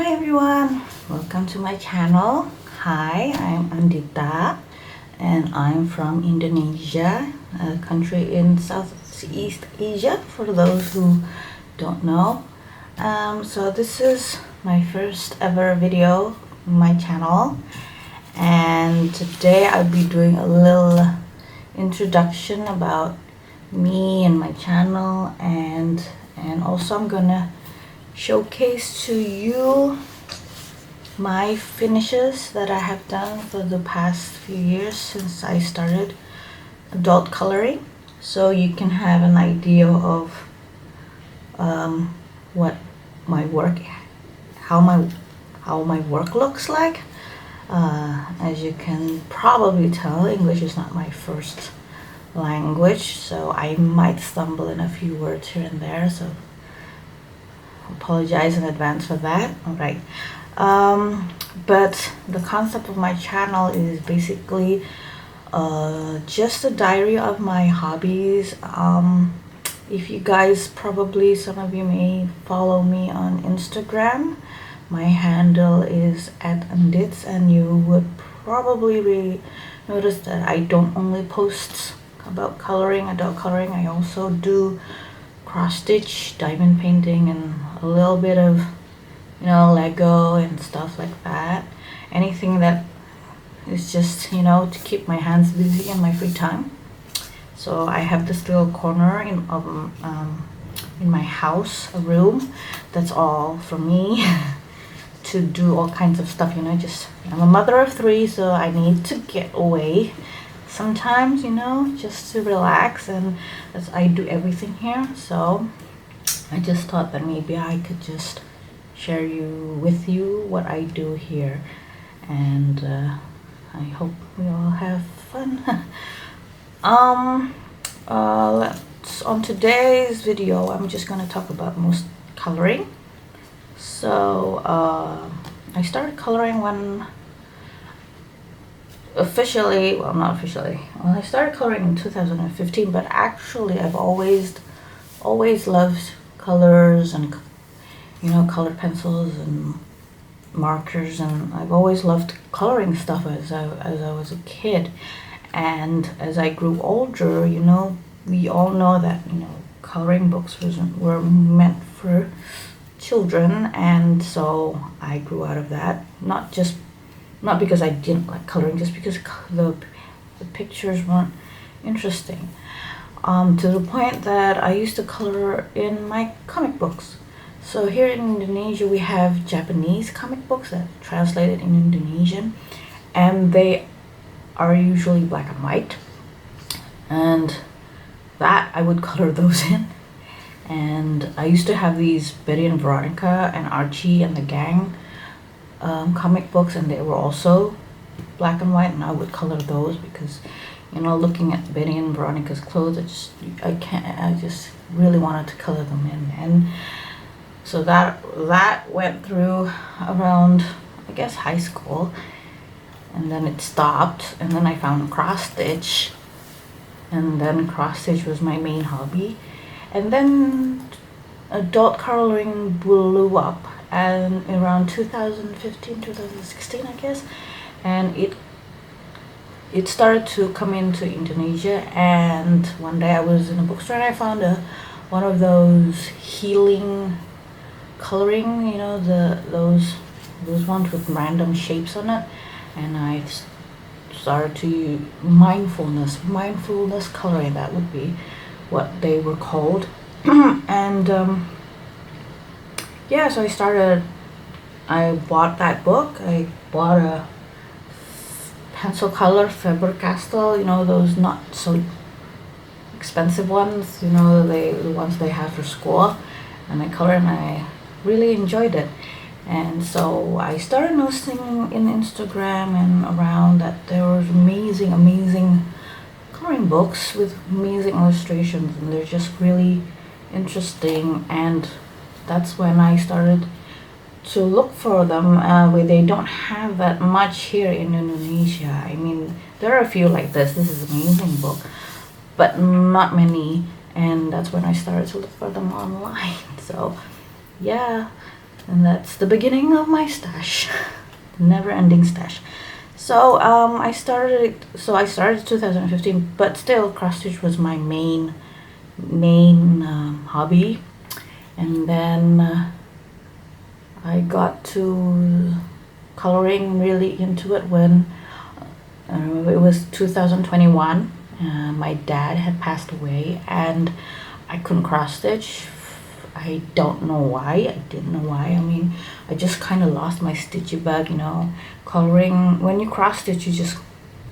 Hi everyone, welcome to my channel. Hi, I'm Andita and I'm from Indonesia, a country in Southeast Asia for those who don't know. So this is my first ever video on my channel, and today I'll be doing a little introduction about me and my channel, and also I'm gonna showcase to you my finishes that I have done for the past few years since I started adult coloring, so you can have an idea of what my work how my work looks like. As you can probably tell, English is not my first language, so I might stumble in a few words here and there, so apologize in advance for that. All right. But the concept of my channel is basically just a diary of my hobbies. If you guys, probably some of you may follow me on Instagram. My handle is @andits, and you would probably notice that I don't only post about coloring, adult coloring. I also do cross stitch, diamond painting, and a little bit of Lego and stuff like that. Anything that is just to keep my hands busy in my free time. So I have this little corner in my house, a room that's all for me to do all kinds of stuff. Just I'm a mother of three, so I need to get away sometimes, just to relax, and as I do everything here. So I just thought that maybe I could just share with you what I do here, and I hope we all have fun. On today's video, I'm just gonna talk about most coloring. So I started coloring when not officially. Well, I started coloring in 2015, but actually I've always loved colors and colored pencils and markers, and I've always loved coloring stuff as I was a kid. And as I grew older, we all know that coloring books were meant for children, and so I grew out of that. Not because I didn't like coloring, just because the pictures weren't interesting. To the point that I used to color in my comic books. So here in Indonesia, we have Japanese comic books that are translated in Indonesian, and they are usually black and white, and that I would color those in. And I used to have these Betty and Veronica and Archie and the Gang comic books, and they were also black and white, and I would color those because looking at Betty and Veronica's clothes, I just really wanted to color them in. And so that went through around, I guess, high school, and then it stopped, and then I found cross stitch, and then cross stitch was my main hobby. And then adult coloring blew up, and around 2015, 2016, I guess, and it started to come into Indonesia. And one day I was in a bookstore and I found one of those healing coloring, those ones with random shapes on it, and I started to mindfulness coloring. That would be what they were called. And yeah, so I bought that book. I bought a pencil color Faber-Castell, those not so expensive ones, the ones they have for school, and I colored, and I really enjoyed it. And so I started noticing in Instagram and around that there was amazing coloring books with amazing illustrations, and they're just really interesting. And that's when I started to look for them, where they don't have that much here in Indonesia. I mean, there are a few like this. This is an amazing book, but not many. And that's when I started to look for them online. So yeah, And that's the beginning of my stash, never-ending stash. So I started 2015, but still cross stitch was my main hobby. And then I got to coloring really into it when it was 2021. My dad had passed away and I couldn't cross stitch. I don't know why. I didn't know why. I mean, I just kind of lost my stitchy bug, Coloring, when you cross stitch,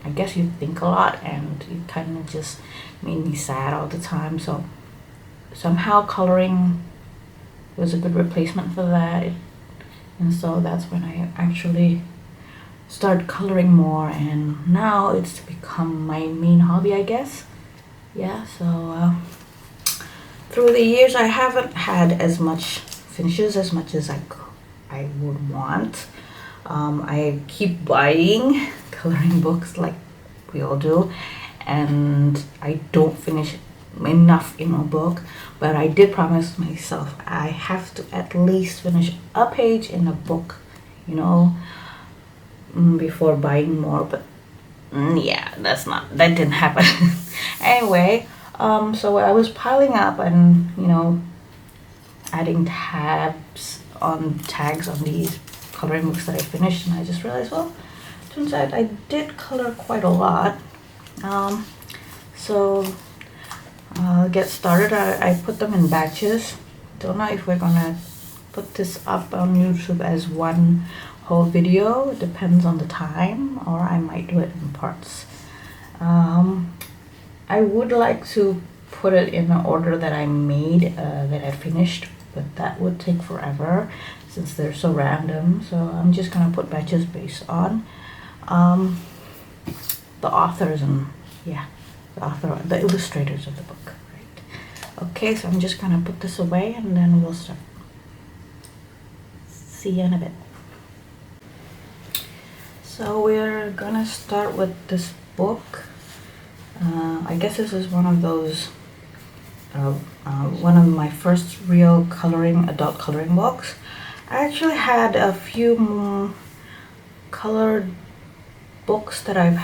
I guess you think a lot, and it kind of just made me sad all the time. So somehow coloring was a good replacement for that. And so that's when I actually started coloring more, and now it's become my main hobby, I guess. Yeah, so through the years I haven't had as much finishes as much as I would want. I keep buying coloring books like we all do, and I don't finish enough in a book, but I did promise myself I have to at least finish a page in a book, before buying more. But yeah, that didn't happen. Anyway, so I was piling up and adding tags on these coloring books that I finished, and I just realized, well, turns out I did color quite a lot. So I'll get started. I put them in batches. Don't know if we're gonna put this up on YouTube as one whole video. It depends on the time, or I might do it in parts. I would like to put it in the order that I made, that I finished, but that would take forever since they're so random. So I'm just gonna put batches based on the authors and the illustrators of the book, right? Okay, so I'm just gonna put this away and then we'll start. See you in a bit. So we're gonna start with this book. I guess this is one of those, one of my first real adult coloring books. I actually had a few colored books that I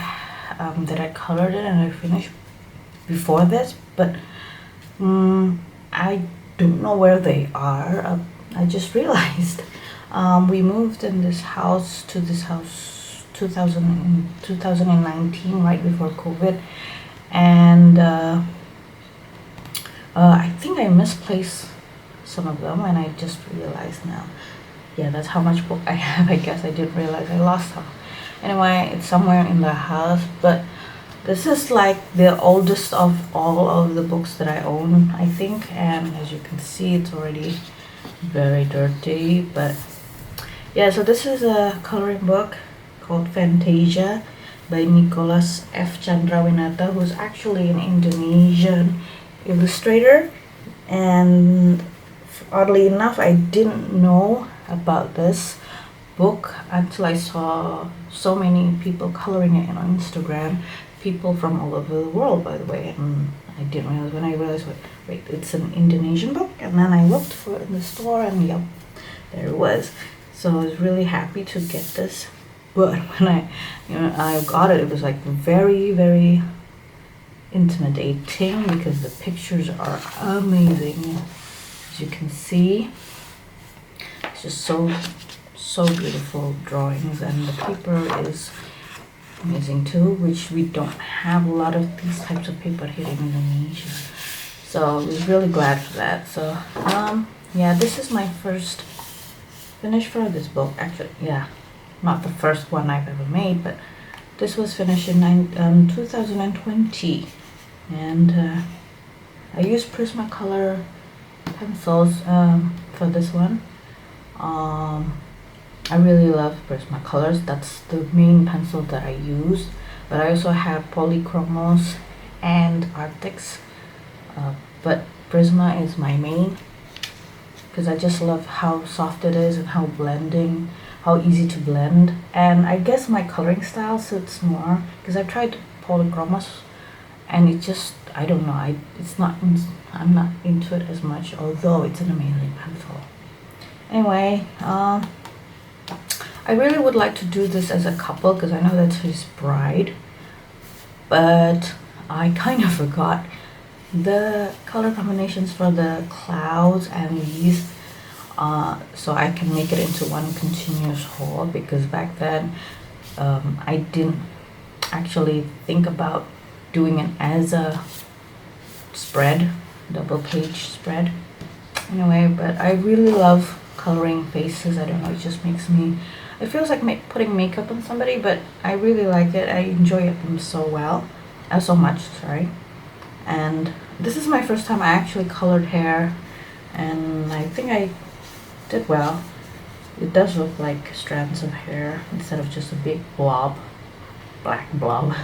colored it and I finished before this, but I don't know where they are. I just realized we moved in this house 2019, right before COVID, and I think I misplaced some of them, and I just realized now. Yeah, that's how much book I have. I guess I didn't realize I lost some. Anyway, it's somewhere in the house, but this is like the oldest of all of the books that I own, I think, and as you can see, it's already very dirty. But yeah, so this is a coloring book called Fantasia by Nicholas F. Chandrawinata, who's actually an Indonesian illustrator. And oddly enough, I didn't know about this book until I saw so many people coloring it on Instagram, people from all over the world, by the way. And I didn't realize, when I realized, wait, it's an Indonesian book, and then I looked for it in the store, and yep, there it was. So I was really happy to get this. But when I got it, it was like very, very intimidating because the pictures are amazing. As you can see, it's just so beautiful drawings, and the paper is amazing too, which we don't have a lot of these types of paper here in Indonesia. So I was really glad for that. So yeah, this is my first finish for this book. Actually, yeah, not the first one I've ever made, but this was finished in 2020, and I used Prismacolor pencils for this one. I really love Prismacolors. That's the main pencil that I use, but I also have Polychromos and Arctics, but Prisma is my main because I just love how soft it is and how easy to blend. And I guess my coloring style suits more because I've tried Polychromos and it just, I don't know, I'm not into it as much, although it's an amazing pencil. Anyway, I really would like to do this as a couple because I know that's his bride, but I kind of forgot the color combinations for the clouds and leaves, so I can make it into one continuous whole, because back then I didn't actually think about doing it as a spread, double page spread. Anyway, but I really love coloring faces. I don't know, it just makes me, it feels like putting makeup on somebody, but I really like it. I enjoy it so much, sorry. And this is my first time I actually colored hair, and I think I did well. It does look like strands of hair instead of just a big blob, black blob.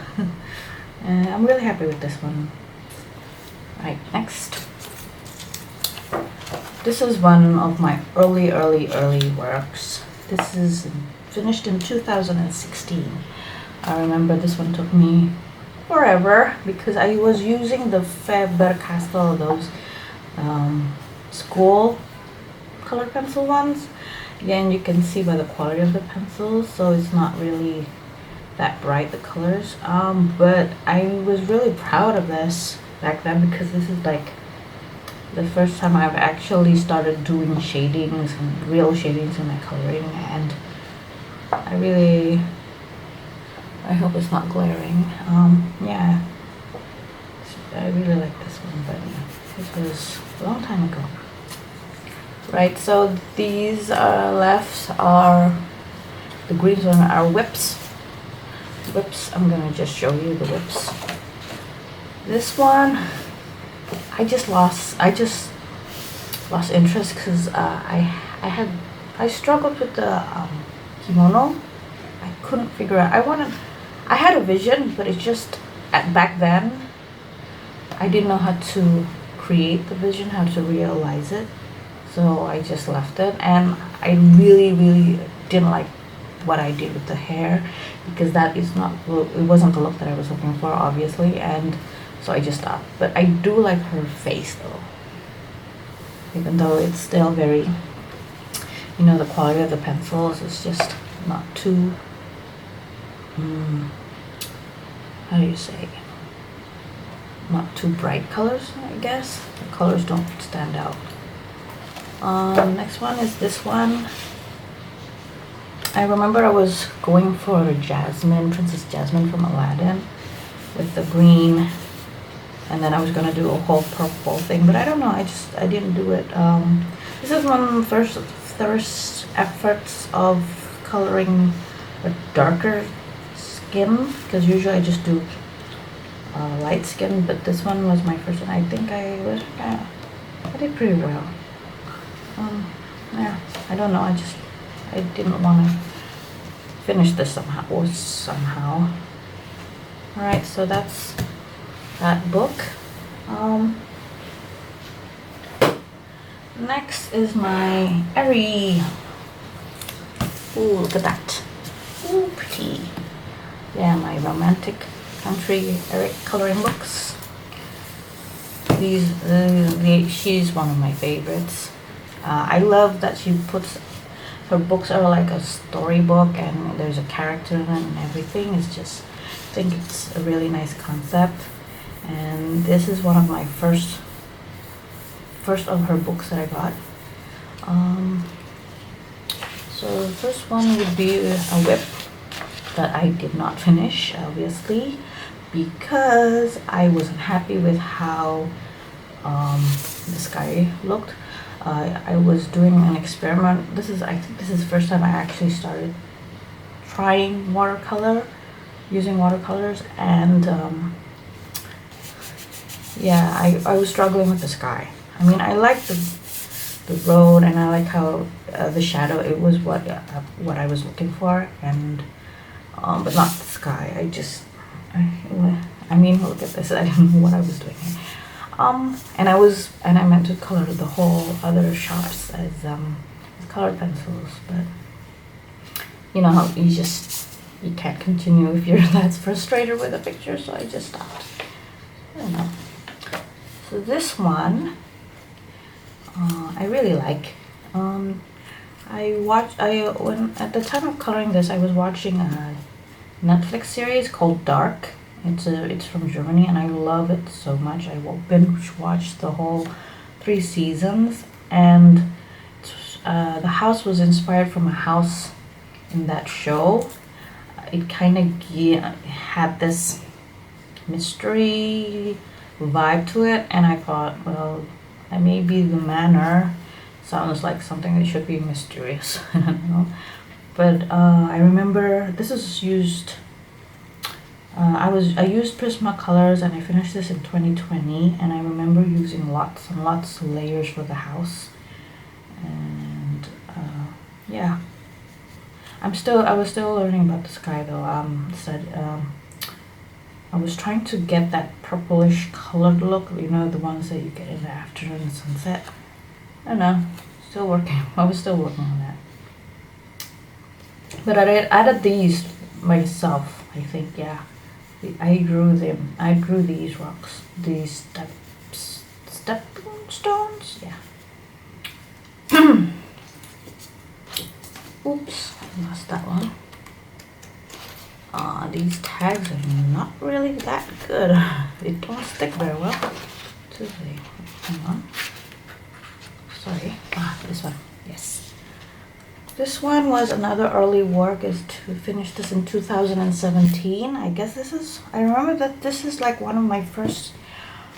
And I'm really happy with this one. Right, next. This is one of my early works. This is finished in 2016. I remember this one took me forever because I was using the Faber-Castell, those school color pencil ones. Again, you can see by the quality of the pencils, so it's not really that bright, the colors. But I was really proud of this back then because this is like the first time I've actually started doing shadings and real shadings in my coloring, and I hope it's not glaring. Yeah, I really like this one, but yeah, this was a long time ago. Right, so these left are, the greens one are whips. I'm gonna just show you the whips. This one, I just lost interest because I struggled with the kimono. I couldn't figure out. I had a vision, but it just back then I didn't know how to create the vision, how to realize it. So I just left it, and I really didn't like what I did with the hair because it wasn't the look that I was looking for, obviously, and so I just stopped. But I do like her face though, even though it's still very, the quality of the pencils is just not too, how do you say, not too bright colors, I guess. The colors don't stand out. Next one is this one. I remember I was going for Princess Jasmine from Aladdin with the green, and then I was gonna do a whole purple thing, but I don't know, I didn't do it. This is one of the first efforts of coloring a darker skin, because usually I just do light skin, but this one was my first one. I think I did pretty well. Yeah, I don't know, I didn't want to finish this somehow. Alright, so that's that book. Next is my Eri. Ooh, look at that. Ooh, pretty. Yeah, my romantic country Eric coloring books. She's one of my favorites. I love that she puts, her books are like a storybook and there's a character in it and everything. It's just, I think it's a really nice concept. And this is one of my first of her books that I got. So the first one would be a whip that I did not finish, obviously, because I wasn't happy with how the sky looked. I was doing an experiment. I think this is the first time I actually started trying using watercolors, and yeah, I was struggling with the sky. I mean, I like the road, and I like how the shadow, it was what I was looking for, and but not the sky. I mean, look at this. I didn't know what I was doing here. And I meant to color the whole other shops as colored pencils, but you know how you can't continue if you're that frustrated with a picture, so I just stopped. I don't know. So this one, I really like. when at the time of coloring this, I was watching a Netflix series called Dark. It's from Germany, and I love it so much. I will binge watch the whole 3 seasons, and the house was inspired from a house in that show. It kind of had this mystery vibe to it, and I thought, well, maybe the manor sounds like something that should be mysterious. I don't know, but I remember this is used. I used Prismacolors, and I finished this in 2020, and I remember using lots and lots of layers for the house, and yeah. I was still learning about the sky though. I was trying to get that purplish colored look, you know, the ones that you get in the afternoon sunset. I don't know, still working. I was still working on that. But I added these myself, I think, yeah. I grew them. I grew these rocks, these stepping stones, yeah. Oops, I lost that one. These tags are not really that good. They don't stick very well, do they? Hang on. Sorry. This one. Yes. This one was another early work, is to finish this in 2017. I guess I remember that this is like one of my first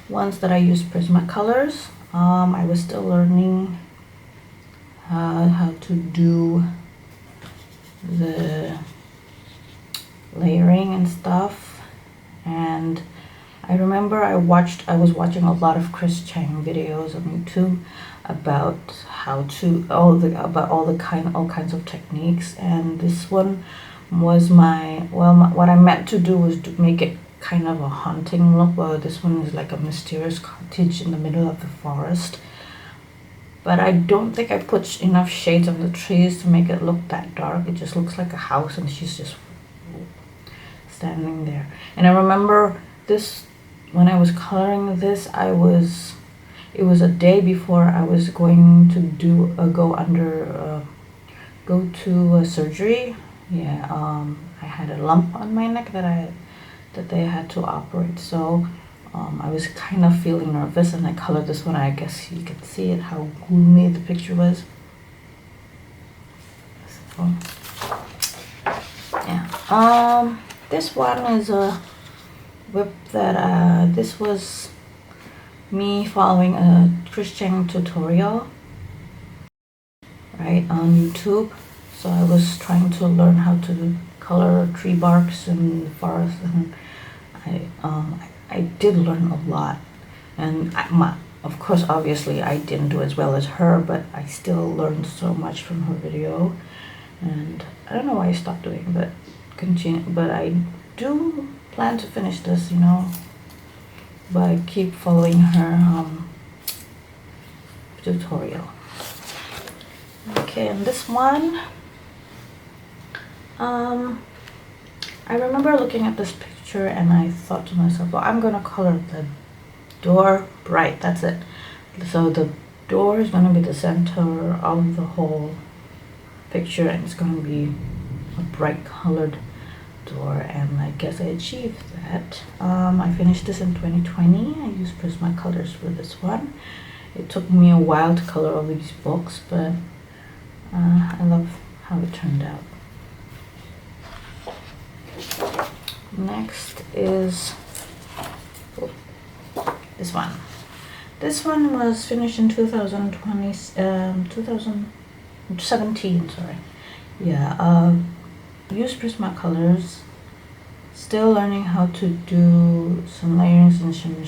ones that I used Prismacolors. I was still learning how to do the layering and stuff, and I remember I was watching a lot of Chris Chang videos on YouTube about all kinds of techniques, and this one was what I meant to do was to make it kind of a haunting look. Well, this one is like a mysterious cottage in the middle of the forest, but I don't think I put enough shades on the trees to make it look that dark. It just looks like a house, and she's just standing there. And I remember this, when I was coloring this, it was a day before I was going to go to a surgery. Yeah, I had a lump on my neck that they had to operate. So I was kind of feeling nervous, and I colored this one. I guess you can see it, how gloomy the picture was. So, yeah. This one is a whip that this was me following a Chris Chang tutorial, right, on YouTube. So I was trying to learn how to color tree barks in the forest, and I did learn a lot. And of course, obviously, I didn't do as well as her, but I still learned so much from her video. And I don't know why I stopped doing, but I do plan to finish this, you know, but I keep following her tutorial. Okay, and this one, I remember looking at this picture, and I thought to myself, well, I'm gonna color the door bright. That's it. So the door is gonna be the center of the whole picture, and it's gonna be a bright colored door, and I guess I achieved that. I finished this in 2020. I used Prismacolors for this one. It took me a while to color all these books, but I love how it turned out. Next is this one. This one was finished in 2017, sorry. Yeah, use Prismacolors. Still learning how to do some layerings and some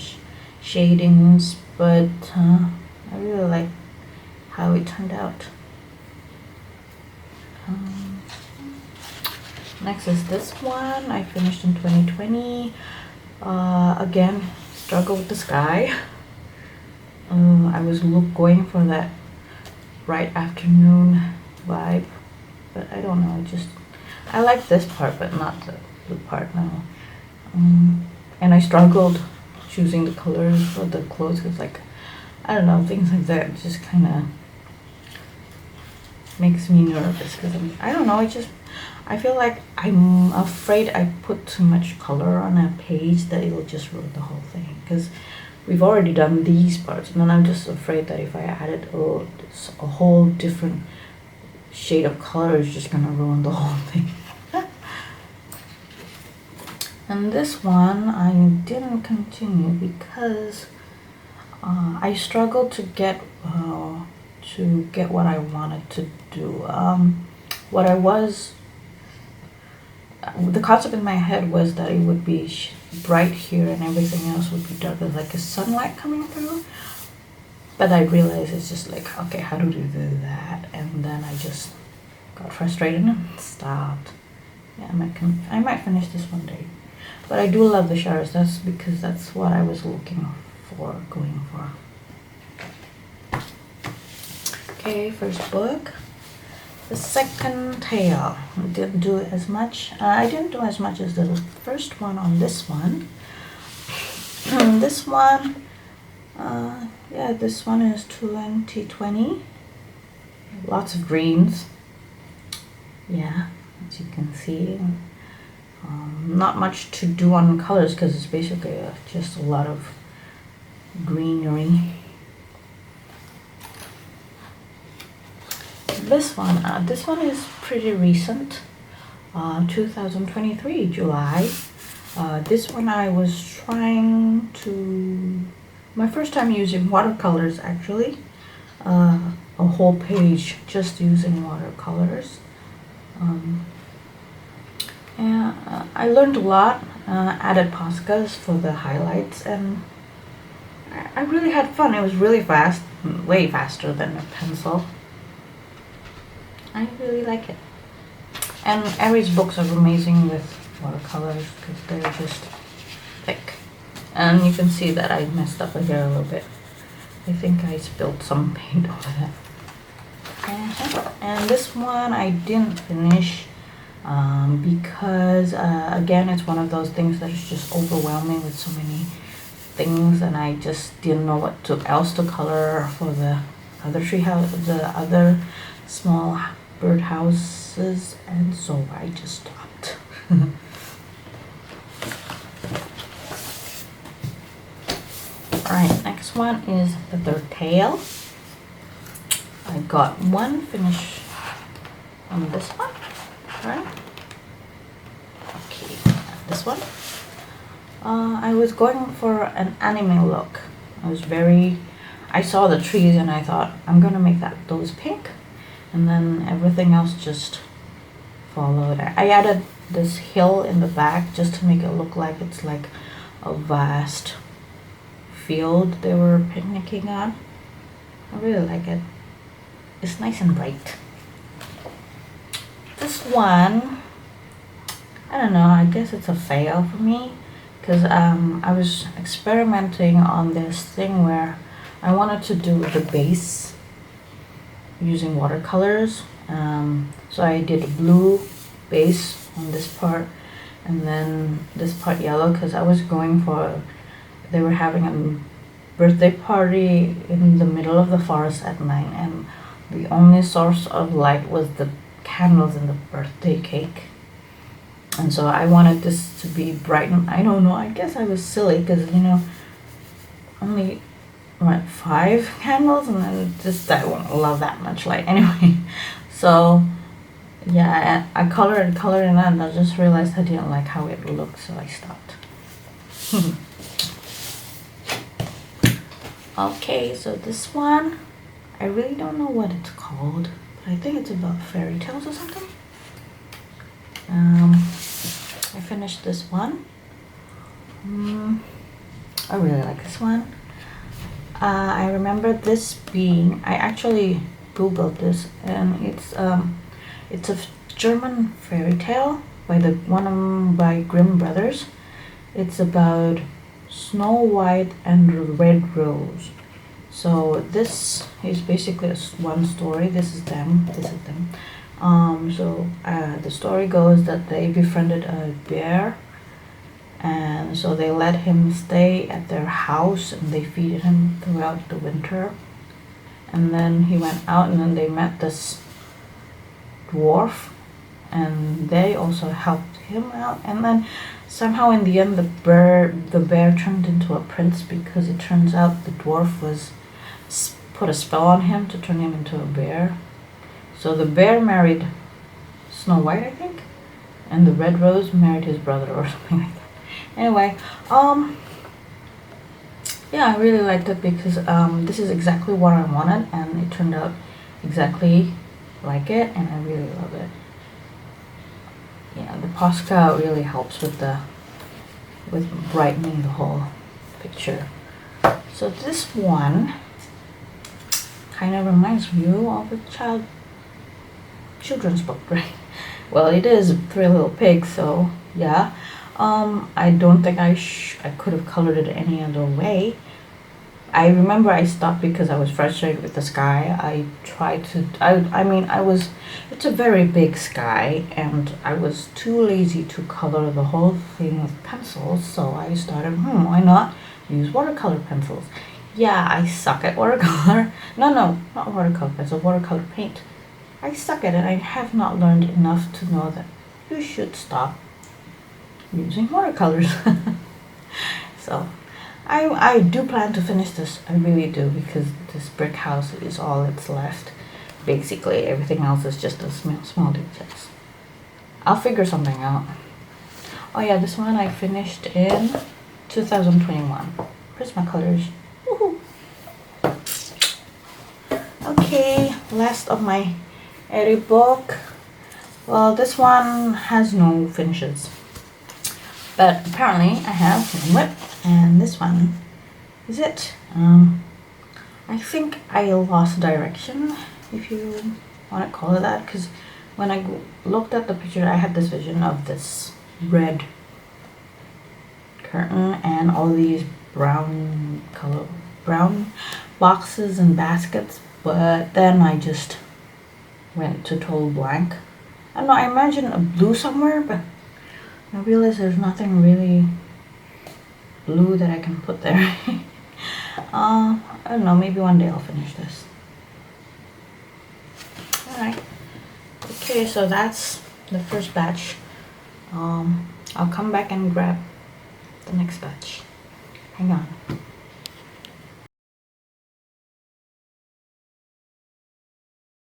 shadings, but I really like how it turned out. Next is this one. I finished in 2020. Again, struggle with the sky. I was going for that bright afternoon vibe, but I don't know, I like this part, but not the blue part now. And I struggled choosing the colors for the clothes, because, like, I don't know, things like that just kind of makes me nervous because I don't know, I feel like I'm afraid I put too much color on a page that it'll just ruin the whole thing, because we've already done these parts, and then I'm just afraid that if I added a whole different shade of color, it's just gonna ruin the whole thing. And this one I didn't continue because I struggled to get what I wanted to do. The concept in my head was that it would be bright here and everything else would be dark, with like a sunlight coming through. But I realized it's just like, okay, how do you do that? And then I just got frustrated and stopped. Yeah, I might finish this one day. But I do love the showers. That's because that's what I was going for. Okay, first book. The second tale. I didn't do as much. I didn't do as much as the first one on this one. This one, yeah, this one is 2020. Lots of greens. Yeah, as you can see. Not much to do on colors because it's basically just a lot of greenery. This one is pretty recent, 2023 July. This one I was trying to, my first time using watercolors actually, a whole page just using watercolors. And I learned a lot, added Poscas for the highlights, and I really had fun. It was really fast, way faster than a pencil. I really like it. And Ari's books are amazing with watercolors because they're just thick. And you can see that I messed up here a little bit. I think I spilled some paint over that. And this one I didn't finish because again, it's one of those things that is just overwhelming with so many things, and I just didn't know what else to color for the other the other small birdhouses, and so I just stopped. Alright, next one is the third tale. I got one finish on this one. Right? Okay, this one. I was going for an anime look. I saw the trees and I thought, I'm gonna make those pink, and then everything else just followed. I added this hill in the back just to make it look like it's like a vast field they were picnicking on. I really like it. It's nice and bright. This one, I don't know, I guess it's a fail for me because I was experimenting on this thing where I wanted to do the base using watercolors. So I did a blue base on this part and then this part yellow because I was going for, they were having a birthday party in the middle of the forest at night, and the only source of light was the candles in the birthday cake. And so I wanted this to be bright, and I don't know, I guess I was silly because, you know, only 5 candles, and then just I won't love that much light anyway. So yeah, I colored and then I just realized I didn't like how it looked, so I stopped. Okay, so this one, I really don't know what it's called, but I think it's about fairy tales or something. I finished this one. I really like this one. I remember this being, I actually googled this, and it's a German fairy tale by Grimm Brothers. It's about Snow White and the Red Rose. So this is basically one story. This is them. So the story goes that they befriended a bear, and so they let him stay at their house and they feeded him throughout the winter. And then he went out, and then they met this dwarf, and they also helped him out. And then somehow in the end, the bear turned into a prince, because it turns out the dwarf was put a spell on him to turn him into a bear. So the bear married Snow White, I think, and the Red Rose married his brother or something like that. Anyway, yeah, I really liked it because this is exactly what I wanted, and it turned out exactly like it, and I really love it. Yeah, the Posca really helps with brightening the whole picture. So this one kind of reminds you of a children's book, right? Well, it is Three Little Pigs, so yeah. I don't think I could have colored it any other way. I remember I stopped because I was frustrated with the sky. I tried to, I mean, it's a very big sky, and I was too lazy to color the whole thing with pencils, so I started, why not use watercolor pencils? Yeah, I suck at watercolor. No, not watercolor pencil, watercolor paint. I suck at it. I have not learned enough to know that you should stop using watercolors. So I do plan to finish this. I really do, because this brick house is all that's left. Basically everything else is just a small details. I'll figure something out. Oh yeah, this one I finished in 2021. Prismacolors. Woohoo! Okay, last of my Eri book. Well, this one has no finishes, but apparently I have one whip, and this one is it. I think I lost direction, if you want to call it that, because when I looked at the picture, I had this vision of this red curtain and all these brown boxes and baskets, but then I just went to total blank. I don't know, I imagine a blue somewhere, but I realized there's nothing really blue that I can put there. I don't know, maybe one day I'll finish this. Alright. Okay, so that's the first batch. I'll come back and grab the next batch. Hang on.